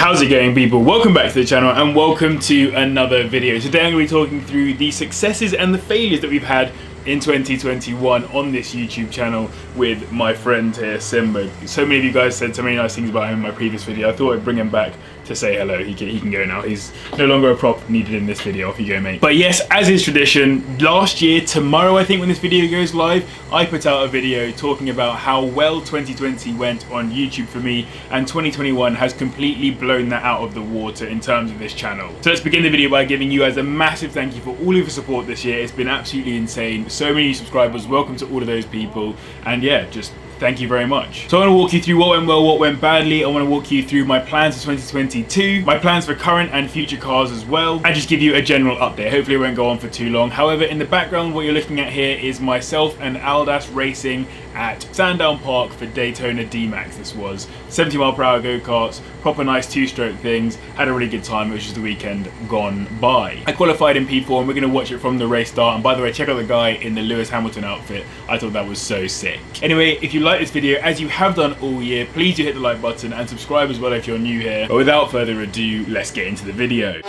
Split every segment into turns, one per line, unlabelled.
How's it going, people? Welcome back to the channel and welcome to another video. Today I'm going to be talking through the successes and the failures that we've had in 2021 on this YouTube channel with my friend here, Simba. So many of you guys said so many nice things about him in my previous video. I thought I'd bring him back to say hello. He can go now. He's no longer a prop needed in this video. Off you go, mate. But yes, as is tradition, last year, tomorrow I think when this video goes live, I put out a video talking about how well 2020 went on YouTube for me, and 2021 has completely blown that out of the water in terms of this channel. So let's begin the video by giving you guys a massive thank you for all of your support this year. It's been absolutely insane. So many subscribers. Welcome to all of those people. And yeah, just thank you very much. So I want to walk you through what went well, what went badly. I want to walk you through my plans for 2022, my plans for current and future cars as well, and just give you a general update. Hopefully it won't go on for too long. However, in the background, what you're looking at here is myself and Aldas racing at Sandown Park for Daytona DMAX. This was 70 mile per hour go-karts, proper nice two-stroke things. Had a really good time. It was just the weekend gone by. I qualified in P4 and we're going to watch it from the race start. And by the way, check out the guy in the Lewis Hamilton outfit. I thought that was so sick. Anyway, if you like this video, as you have done all year, please do hit the like button and subscribe as well if you're new here. But without further ado, let's get into the video.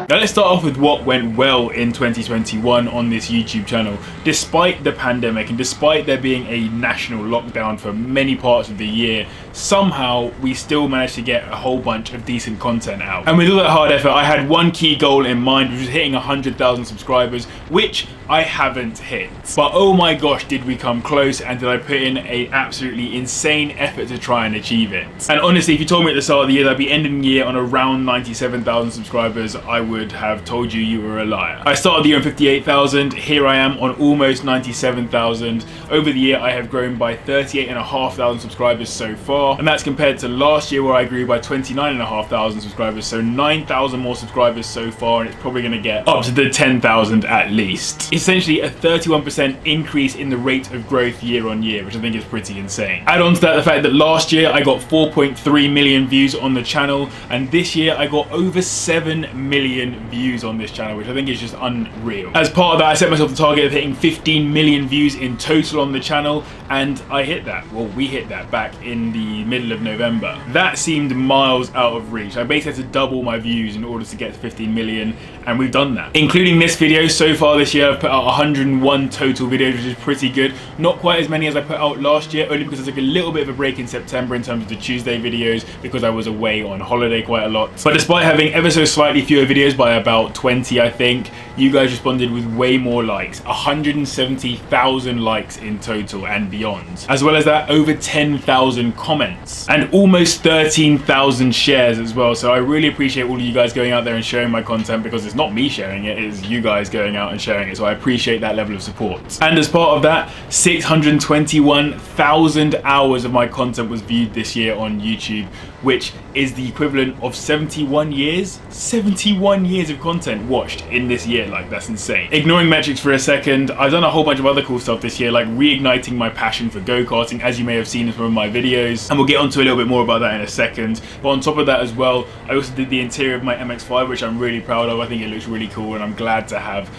Now let's start off with what went well in 2021 on this YouTube channel. Despite the pandemic and despite there being a national lockdown for many parts of the year, somehow we still managed to get a whole bunch of decent content out. And with all that hard effort, I had one key goal in mind, which was hitting 100,000 subscribers, which I haven't hit. But oh my gosh, did we come close, and did I put in a absolutely insane effort to try and achieve it. And honestly, if you told me at the start of the year that I'd be ending the year on around 97,000 subscribers, I would have told you were a liar. I started the year on 58,000, here I am on almost 97,000. Over the year I have grown by 38,500 subscribers so far, and that's compared to last year where I grew by 29,500 subscribers, so 9,000 more subscribers so far, and it's probably going to get up to the 10,000 at least. Essentially a 31% increase in the rate of growth year on year, which I think is pretty insane. Add on to that the fact that last year I got 4.3 million views on the channel, and this year I got over 7 million views on this channel, which I think is just unreal. As part of that, I set myself the target of hitting 15 million views in total on the channel, and I hit that. Well, we hit that back in the middle of November. That seemed miles out of reach. I basically had to double my views in order to get to 15 million, and we've done that. Including this video, so far this year I've put out 101 total videos, which is pretty good. Not quite as many as I put out last year, only because I took a little bit of a break in September in terms of the Tuesday videos, because I was away on holiday quite a lot. But despite having ever so slightly fewer videos by about 20, I think, you guys responded with way more likes. 170,000 likes in total and beyond. As well as that, over 10,000 comments and almost 13,000 shares as well. So I really appreciate all of you guys going out there and sharing my content, because it's not me sharing it, it's you guys going out and sharing it. So I appreciate that level of support. And as part of that, 621,000 hours of my content was viewed this year on YouTube, which is the equivalent of 71 years. 71 years of content watched in this year. Like, that's insane. Ignoring metrics for a second, I've done a whole bunch of other cool stuff this year, like reigniting my passion for go-karting, as you may have seen in some of my videos, and we'll get onto a little bit more about that in a second. But on top of that as well, I also did the interior of my MX-5, which I'm really proud of. I think it looks really cool, and I'm glad to have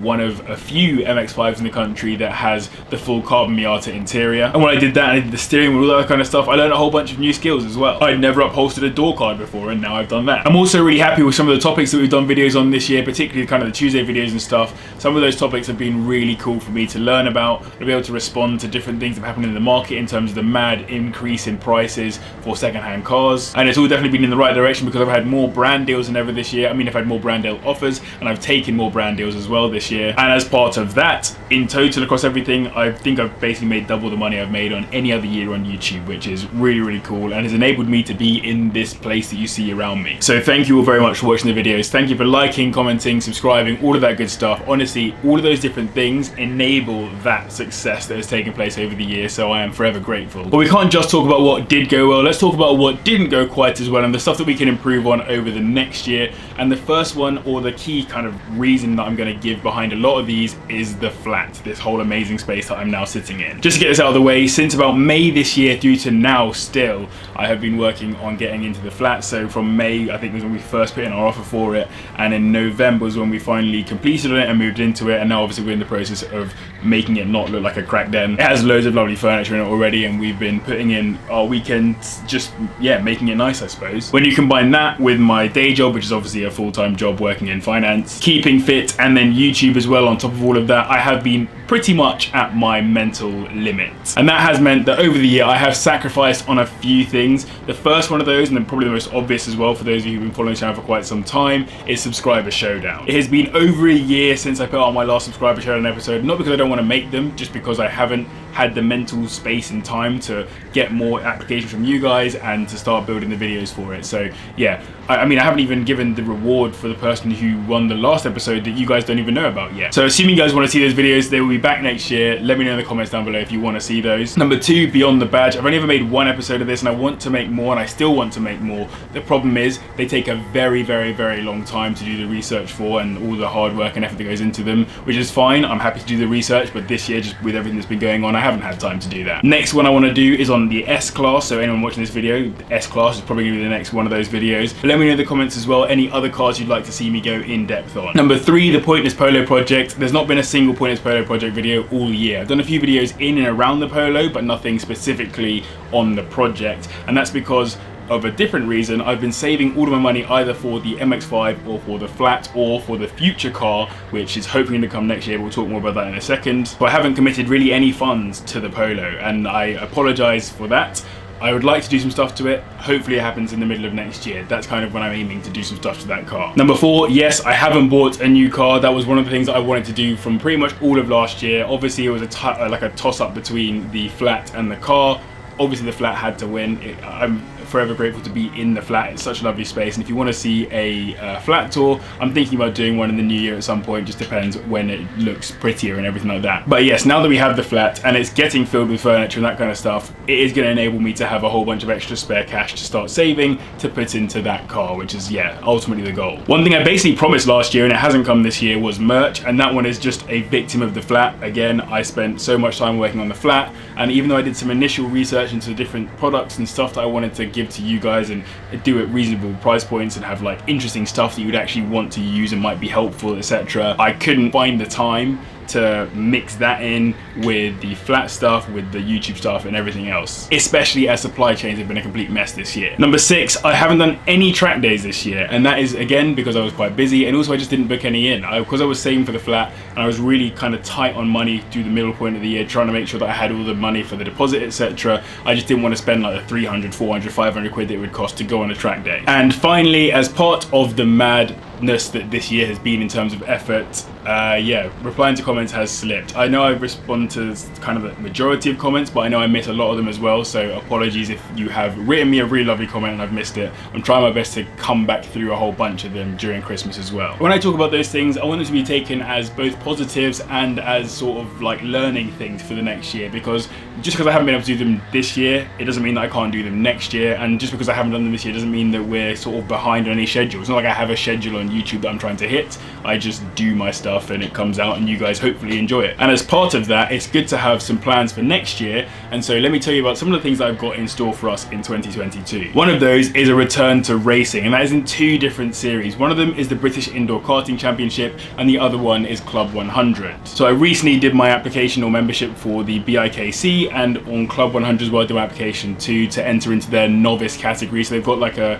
one of a few MX-5s in the country that has the full carbon Miata interior. And when I did that, and I did the steering wheel, all that kind of stuff, I learned a whole bunch of new skills as well. I'd never upholstered a door card before, and now I've done that. I'm also really happy with some of the topics that we've done videos on this year, particularly kind of the Tuesday videos and stuff. Some of those topics have been really cool for me to learn about, to be able to respond to different things that happen in the market in terms of the mad increase in prices for second-hand cars. And it's all definitely been in the right direction, because I've had more brand deals than ever this year. I mean, I've had more brand deal offers, and I've taken more brand deals as well this year. And as part of that, in total across everything, I think I've basically made double the money I've made on any other year on YouTube, which is really, really cool, and has enabled me to be in this place that you see around me. So thank you all very much for watching the videos. Thank you for liking, commenting, subscribing, all of that good stuff. Honestly, all of those different things enable that success that has taken place over the year, so I am forever grateful. But we can't just talk about what did go well, let's talk about what didn't go quite as well, and the stuff that we can improve on over the next year. And the first one, or the key kind of reason that I'm going to give behind a lot of these is the flat, this whole amazing space that I'm now sitting in. Just to get this out of the way, since about May this year through to now still, I have been working on getting into the flat. So from May, I think was when we first put in our offer for it, and in November was when we finally completed it and moved into it, and now obviously we're in the process of making it not look like a crack den. It has loads of lovely furniture in it already, and we've been putting in our weekends just, yeah, making it nice, I suppose. When you combine that with my day job, which is obviously a full-time job working in finance, keeping fit, and then YouTube as well on top of all of that, I have been pretty much at my mental limit. And that has meant that over the year I have sacrificed on a few things. The first one of those, and then probably the most obvious as well for those of you who've been following the channel for quite some time, is Subscriber Showdown. It has been over a year since I put out my last Subscriber Showdown episode, not because I don't want to make them, just because I haven't had the mental space and time to get more applications from you guys and to start building the videos for it. So yeah, I mean, I haven't even given the reward for the person who won the last episode that you guys don't even know about yet. So assuming you guys want to see those videos, they will be back next year. Let me know in the comments down below if you want to see those. Number 2, Beyond the Badge. I've only ever made one episode of this and I want to make more, and I still want to make more. The problem is they take a very, very, very long time to do the research for, and all the hard work and effort that goes into them, which is fine. I'm happy to do the research, but this year, just with everything that's been going on, I haven't had time to do that. Next one I want to do is on the S class. So anyone watching this video, the S class is probably going to be the next one of those videos. But let me know in the comments as well any other cards you'd like to see me go in depth on. Number 3, the Pointless Polo project. There's not been a single Pointless Polo project video all year. I've done a few videos in and around the polo, but nothing specifically on the project, and that's because of a different reason. I've been saving all of my money either for the MX-5 or for the flat or for the future car, which is hoping to come next year. We'll talk more about that in a second. But I haven't committed really any funds to the polo, and I apologize for that. I would like to do some stuff to it. Hopefully it happens in the middle of next year. That's kind of when I'm aiming to do some stuff to that car. Number 4, yes, I haven't bought a new car. That was one of the things I wanted to do from pretty much all of last year. Obviously it was like a toss-up between the flat and the car. Obviously the flat had to win. I'm forever grateful to be in the flat. It's such a lovely space, and if you want to see a flat tour, I'm thinking about doing one in the new year at some point. Just depends when it looks prettier and everything like that. But yes, now that we have the flat and it's getting filled with furniture and that kind of stuff, it is going to enable me to have a whole bunch of extra spare cash to start saving to put into that car, which is, yeah, ultimately the goal. One thing I basically promised last year and it hasn't come this year was merch, and that one is just a victim of the flat. Again, I spent so much time working on the flat, and even though I did some initial research into the different products and stuff that I wanted to give to you guys and do at reasonable price points and have like interesting stuff that you would actually want to use and might be helpful, etc., I couldn't find the time to mix that in with the flat stuff, with the YouTube stuff and everything else, especially as supply chains have been a complete mess this year. Number 6, I haven't done any track days this year, and that is again because I was quite busy, and also I just didn't book any in because I was saving for the flat and I was really kind of tight on money through the middle point of the year, trying to make sure that I had all the money for the deposit, etc. I just didn't want to spend like the 300, 400, 500 quid that it would cost to go on a track day. And finally, as part of the madness that this year has been in terms of effort, yeah, replying to comments has slipped. I know I respond to kind of the majority of comments, but I know I miss a lot of them as well, so apologies if you have written me a really lovely comment and I've missed it. I'm trying my best to come back through a whole bunch of them during Christmas as well. When I talk about those things, I want them to be taken as both positives and as sort of like learning things for the next year, because just because I haven't been able to do them this year, it doesn't mean that I can't do them next year, and just because I haven't done them this year doesn't mean that we're sort of behind on any schedule. It's not like I have a schedule on YouTube that I'm trying to hit. I just do my stuff and it comes out and you guys hopefully enjoy it. And as part of that, it's good to have some plans for next year, and so let me tell you about some of the things that I've got in store for us in 2022. One of those is a return to racing, and that is in 2 different series. One of them is the British Indoor Karting Championship and the other one is Club 100. So I recently did my application or membership for the BIKC, and on Club 100 as well I did my application too to enter into their novice category. So they've got like a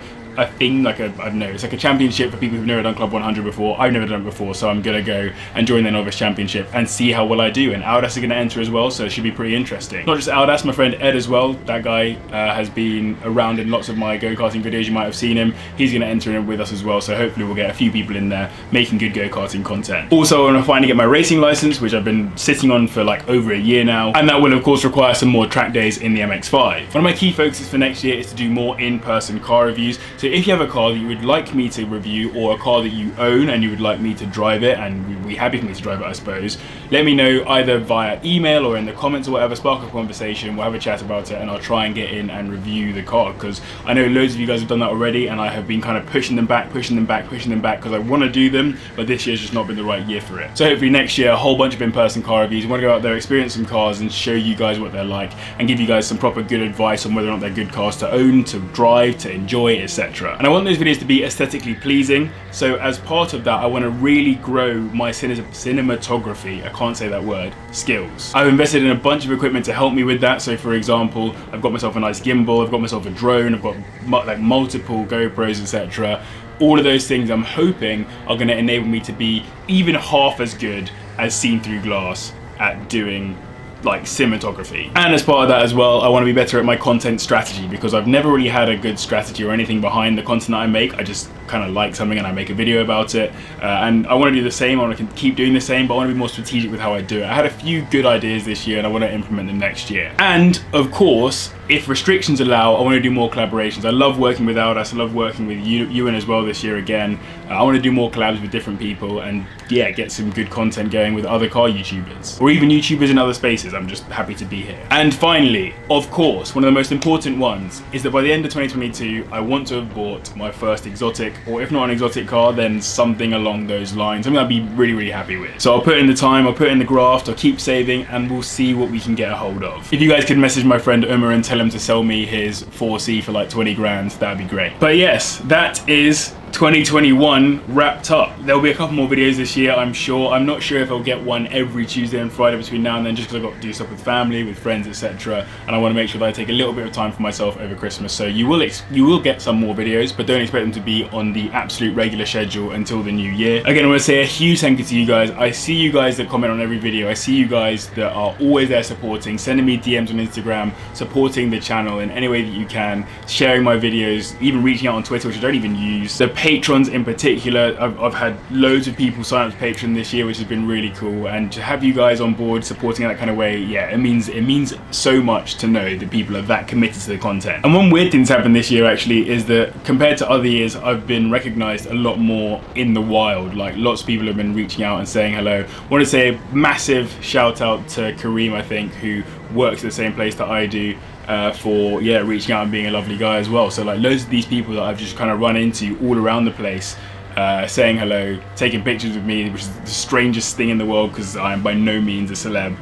thing, like I don't know, it's like a championship for people who've never done Club 100 before. I've never done it before, so I'm gonna go and join their novice championship and see how well I do. And Audas are gonna enter as well, so it should be pretty interesting. Not just Audas, my friend Ed as well. That guy has been around in lots of my go-karting videos, you might have seen him. He's gonna enter in with us as well, so hopefully we'll get a few people in there making good go-karting content. Also, I'm gonna finally get my racing license, which I've been sitting on for like over a year now, and that will of course require some more track days in the MX-5. One of my key focuses for next year is to do more in-person car reviews. So if you have a car that you would like me to review, or a car that you own and you would like me to drive it, and we'd be happy for me to drive it, I suppose, let me know either via email or in the comments or whatever. Spark a conversation, we'll have a chat about it, and I'll try and get in and review the car, because I know loads of you guys have done that already, and I have been kind of pushing them back because I want to do them, but this year's just not been the right year for it. So hopefully next year, a whole bunch of in-person car reviews. I want to go out there, experience some cars, and show you guys what they're like, and give you guys some proper good advice on whether or not they're good cars to own, to drive, to enjoy, etc. And I want those videos to be aesthetically pleasing, so as part of that, I want to really grow my cinematography, I can't say that word, skills. I've invested in a bunch of equipment to help me with that. So for example, I've got myself a nice gimbal, I've got myself a drone, I've got like multiple GoPros, etc. All of those things I'm hoping are going to enable me to be even half as good as Seen Through Glass at doing like cinematography. And as part of that as well, I want to be better at my content strategy, because I've never really had a good strategy or anything behind the content that I make. I just kind of like something and I make a video about it, and I want to do the same. I want to keep doing the same, but I want to be more strategic with how I do it. I had a few good ideas this year and I want to implement them next year. And of course, if restrictions allow, I want to do more collaborations. I love working with Aldas, I love working with Ewan as well this year again. I want to do more collabs with different people, and yeah, get some good content going with other car YouTubers, or even YouTubers in other spaces. I'm just happy to be here. And finally, of course, one of the most important ones is that by the end of 2022, I want to have bought my first exotic, or if not an exotic car, then something along those lines, something I'd be really, really happy with. So I'll put in the time, I'll put in the graft, I'll keep saving, and we'll see what we can get a hold of. If you guys could message my friend Umar and tell him to sell me his 4C for like 20 grand, that'd be great. But yes, that is 2021 wrapped up. There'll be a couple more videos this year, I'm sure. I'm not sure if I'll get one every Tuesday and Friday between now and then, just because I've got to do stuff with family, with friends, etc. And I want to make sure that I take a little bit of time for myself over Christmas. So you will get some more videos, but don't expect them to be on the absolute regular schedule until the new year. Again, I want to say a huge thank you to you guys. I see you guys that comment on every video. I see you guys that are always there supporting, sending me DMs on Instagram, supporting the channel in any way that you can, sharing my videos, even reaching out on Twitter, which I don't even use. The patrons in particular, I've had loads of people sign up to Patreon this year, which has been really cool, and to have you guys on board supporting that kind of way, yeah, it means so much to know that people are that committed to the content. And one weird thing that's happened this year actually is that compared to other years, I've been recognized a lot more in the wild. Like lots of people have been reaching out and saying hello. I want to say a massive shout out to Kareem, I think, who works at the same place that I do, for reaching out and being a lovely guy as well. So like loads of these people that I've just kind of run into all around the place, saying hello, taking pictures with me, which is the strangest thing in the world because I am by no means a celeb.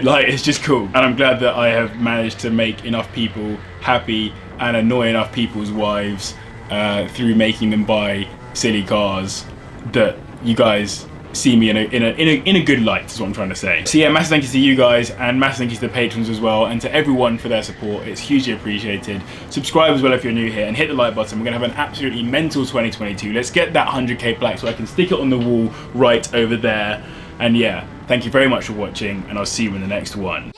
Like, it's just cool, and I'm glad that I have managed to make enough people happy and annoy enough people's wives through making them buy silly cars that you guys see me in a good light, is what I'm trying to say. So yeah, massive thank you to you guys, and massive thank you to the patrons as well, and to everyone for their support. It's hugely appreciated. Subscribe as well if you're new here, and hit the like button. We're gonna have an absolutely mental 2022. Let's get that 100k plaque so I can stick it on the wall right over there. And yeah, thank you very much for watching, and I'll see you in the next one.